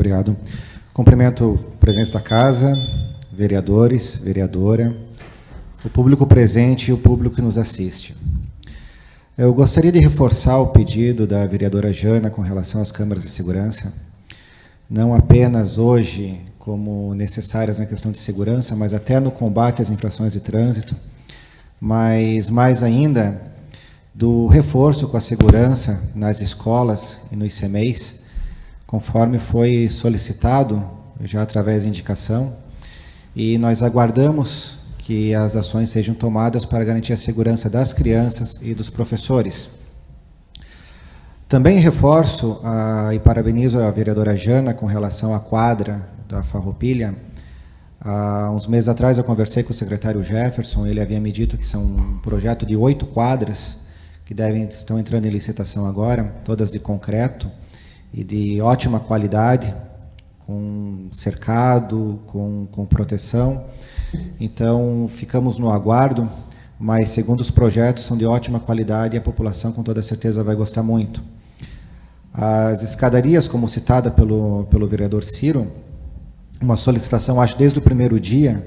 obrigado. Cumprimento o presidente da casa, vereadores, vereadora, o público presente e o público que nos assiste. Eu gostaria de reforçar o pedido da vereadora Jana com relação às câmaras de segurança, não apenas hoje como necessárias na questão de segurança, mas até no combate às infrações de trânsito, mas mais ainda do reforço com a segurança nas escolas e nos ICMEIs, conforme foi solicitado já através de indicação, e nós aguardamos que as ações sejam tomadas para garantir a segurança das crianças e dos professores. Também reforço e parabenizo a vereadora Jana com relação à quadra da Farroupilha. Há uns meses atrás eu conversei com o secretário Jefferson, ele havia me dito que são um projeto de 8 quadras que estão entrando em licitação agora, todas de concreto e de ótima qualidade, com cercado, com proteção. Então, ficamos no aguardo, mas segundo os projetos são de ótima qualidade e a população com toda certeza vai gostar muito. As escadarias, como citada pelo vereador Ciro, uma solicitação, acho, desde o primeiro dia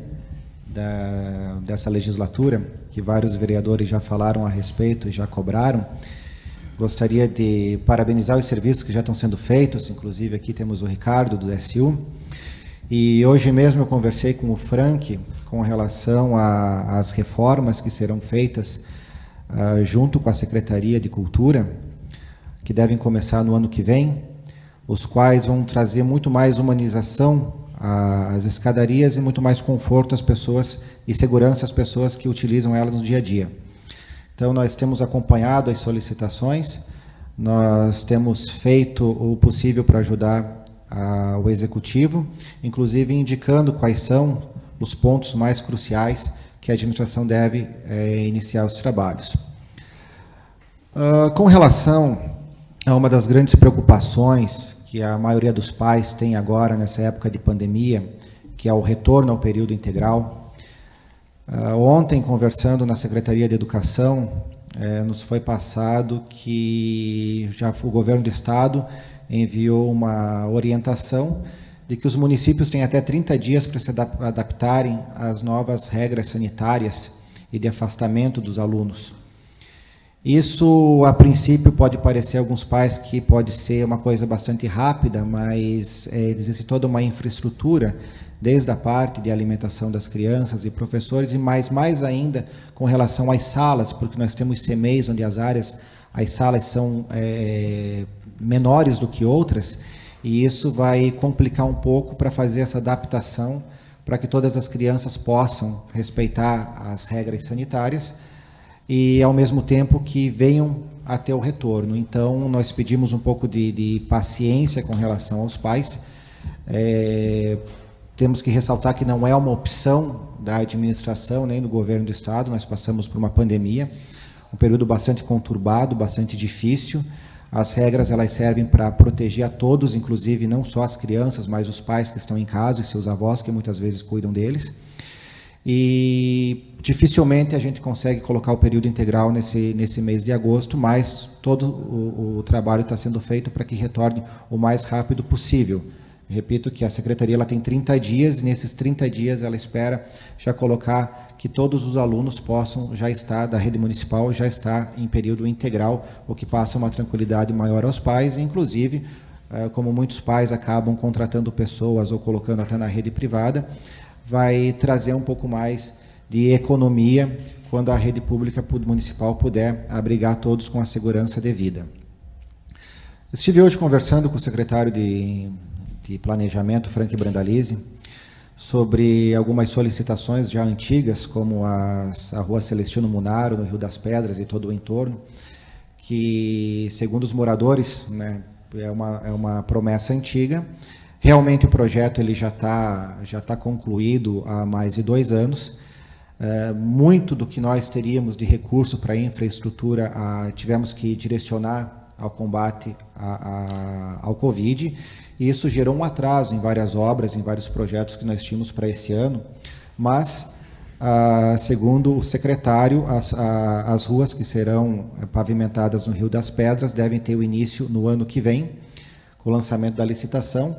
dessa legislatura, que vários vereadores já falaram a respeito e já cobraram. Gostaria de parabenizar os serviços que já estão sendo feitos, inclusive aqui temos o Ricardo, do DSU, e hoje mesmo eu conversei com o Frank com relação às reformas que serão feitas junto com a Secretaria de Cultura, que devem começar no ano que vem, os quais vão trazer muito mais humanização às escadarias e muito mais conforto às pessoas e segurança às pessoas que utilizam elas no dia a dia. Então, nós temos acompanhado as solicitações, nós temos feito o possível para ajudar o Executivo, inclusive indicando quais são os pontos mais cruciais que a administração deve iniciar os trabalhos. Com relação a uma das grandes preocupações que a maioria dos pais tem agora, nessa época de pandemia, que é o retorno ao período integral. Ontem, conversando na Secretaria de Educação, nos foi passado que já o Governo do Estado enviou uma orientação de que os municípios têm até 30 dias para se adaptarem às novas regras sanitárias e de afastamento dos alunos. Isso, a princípio, pode parecer a alguns pais que pode ser uma coisa bastante rápida, mas existe toda uma infraestrutura, desde a parte de alimentação das crianças e professores, e mais ainda com relação às salas, porque nós temos CMEs onde as salas são menores do que outras, e isso vai complicar um pouco para fazer essa adaptação, para que todas as crianças possam respeitar as regras sanitárias, e ao mesmo tempo que venham a ter o retorno. Então, nós pedimos um pouco de paciência com relação aos pais. Temos que ressaltar que não é uma opção da administração, nem do governo do Estado, nós passamos por uma pandemia, um período bastante conturbado, bastante difícil. As regras, elas servem para proteger a todos, inclusive não só as crianças, mas os pais que estão em casa e seus avós, que muitas vezes cuidam deles. E dificilmente a gente consegue colocar o período integral nesse mês de agosto, mas todo o trabalho está sendo feito para que retorne o mais rápido possível. Repito que a Secretaria ela tem 30 dias, e nesses 30 dias ela espera já colocar que todos os alunos possam já estar, da rede municipal, já estar em período integral, o que passa uma tranquilidade maior aos pais, e inclusive, como muitos pais acabam contratando pessoas ou colocando até na rede privada, vai trazer um pouco mais de economia quando a rede pública municipal puder abrigar todos com a segurança devida. Estive hoje conversando com o secretário de Planejamento, Frank Brandalize, sobre algumas solicitações já antigas, como a Rua Celestino Munaro, no Rio das Pedras e todo o entorno, que, segundo os moradores, né, é uma promessa antiga. Realmente o projeto ele já tá concluído há mais de 2 anos. Muito do que nós teríamos de recurso para infraestrutura tivemos que direcionar ao combate ao Covid, e isso gerou um atraso em várias obras, em vários projetos que nós tínhamos para esse ano, mas, segundo o secretário, as ruas que serão pavimentadas no Rio das Pedras devem ter o início no ano que vem, com o lançamento da licitação.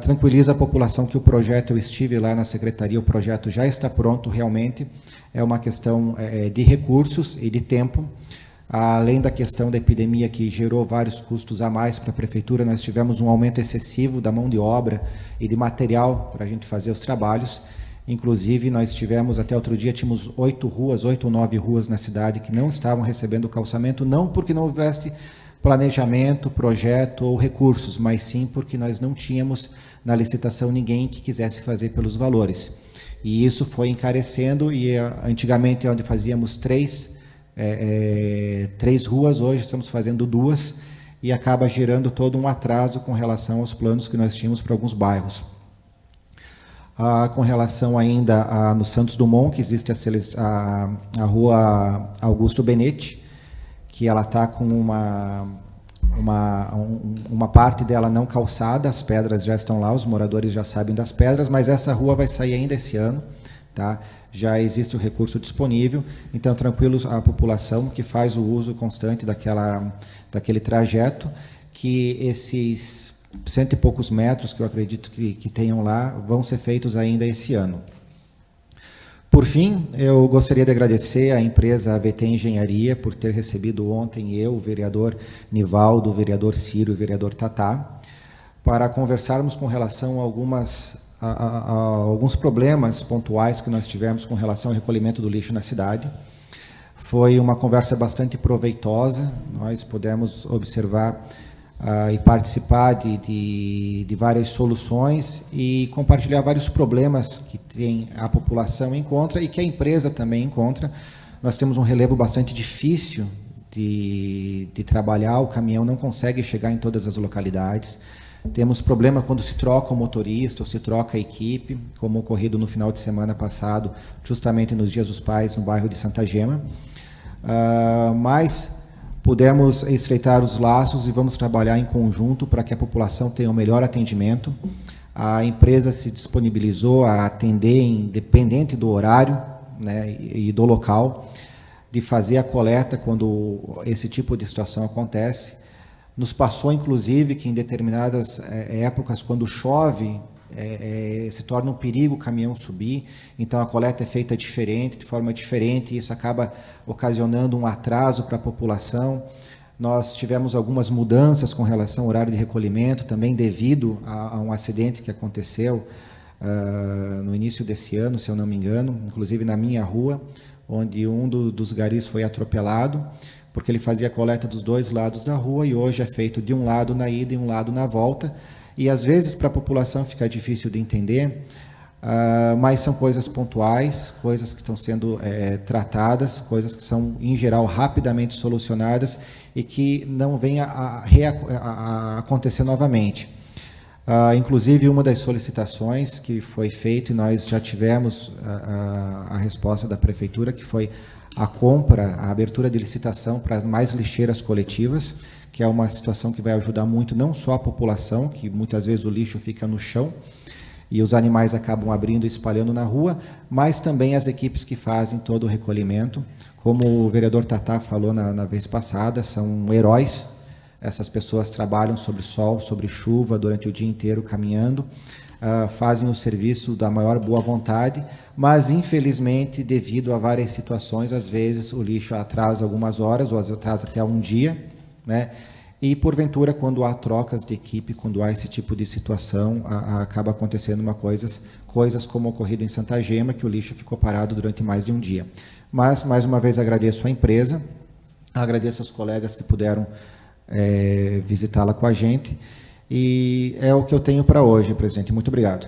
Tranquiliza a população que o projeto, eu estive lá na secretaria, o projeto já está pronto realmente, é uma questão de recursos e de tempo. Além da questão da epidemia que gerou vários custos a mais para a prefeitura, nós tivemos um aumento excessivo da mão de obra e de material para a gente fazer os trabalhos. Inclusive, nós tivemos, até outro dia, tínhamos 8 ou 9 ruas na cidade que não estavam recebendo calçamento, não porque não houvesse planejamento, projeto ou recursos, mas sim porque nós não tínhamos na licitação ninguém que quisesse fazer pelos valores. E isso foi encarecendo, e antigamente onde fazíamos 3 ruas, hoje estamos fazendo 2, e acaba gerando todo um atraso com relação aos planos que nós tínhamos para alguns bairros. Com relação ainda no Santos Dumont, que existe a rua Augusto Benetti, que ela está com uma parte dela não calçada, as pedras já estão lá, os moradores já sabem das pedras, mas essa rua vai sair ainda esse ano, tá? Já existe o recurso disponível, então tranquilos a população que faz o uso constante daquele trajeto, que esses 100 e poucos metros que eu acredito que tenham lá vão ser feitos ainda esse ano. Por fim, eu gostaria de agradecer à empresa AVT Engenharia por ter recebido ontem eu, o vereador Nivaldo, o vereador Ciro e o vereador Tatá, para conversarmos com relação a alguns problemas pontuais que nós tivemos com relação ao recolhimento do lixo na cidade. Foi uma conversa bastante proveitosa, nós pudemos observar e participar de várias soluções e compartilhar vários problemas que a população encontra e que a empresa também encontra. Nós temos um relevo bastante difícil de trabalhar, o caminhão não consegue chegar em todas as localidades. Temos problema quando se troca o motorista ou se troca a equipe, como ocorrido no final de semana passado, justamente nos Dias dos Pais, no bairro de Santa Gema. Mas pudemos estreitar os laços e vamos trabalhar em conjunto para que a população tenha o melhor atendimento. A empresa se disponibilizou a atender, independente do horário, né, e do local, de fazer a coleta quando esse tipo de situação acontece. Nos passou, inclusive, que em determinadas épocas, quando chove, se torna um perigo o caminhão subir, então a coleta é feita diferente, de forma diferente, e isso acaba ocasionando um atraso para a população. Nós tivemos algumas mudanças com relação ao horário de recolhimento, também devido a um acidente que aconteceu no início desse ano, se eu não me engano, inclusive na minha rua, onde um dos garis foi atropelado, porque ele fazia a coleta dos 2 lados da rua, e hoje é feito de um lado na ida e um lado na volta. E às vezes para a população fica difícil de entender, mas são coisas pontuais, coisas que estão sendo tratadas, coisas que são, em geral, rapidamente solucionadas e que não venha a acontecer novamente. Inclusive, uma das solicitações que foi feita, e nós já tivemos a resposta da Prefeitura, que foi a compra, a abertura de licitação para mais lixeiras coletivas, que é uma situação que vai ajudar muito não só a população, que muitas vezes o lixo fica no chão e os animais acabam abrindo e espalhando na rua, mas também as equipes que fazem todo o recolhimento. Como o vereador Tatá falou na vez passada, são heróis. Essas pessoas trabalham sob sol, sob chuva, durante o dia inteiro caminhando, fazem o serviço da maior boa vontade, mas infelizmente, devido a várias situações, às vezes o lixo atrasa algumas horas, ou às vezes atrasa até um dia, né? E porventura, quando há trocas de equipe, quando há esse tipo de situação, acaba acontecendo coisas como ocorrido em Santa Gema, que o lixo ficou parado durante mais de um dia. Mas, mais uma vez, agradeço à empresa, agradeço aos colegas que puderam visitá-la com a gente, e é o que eu tenho para hoje, presidente. Muito obrigado.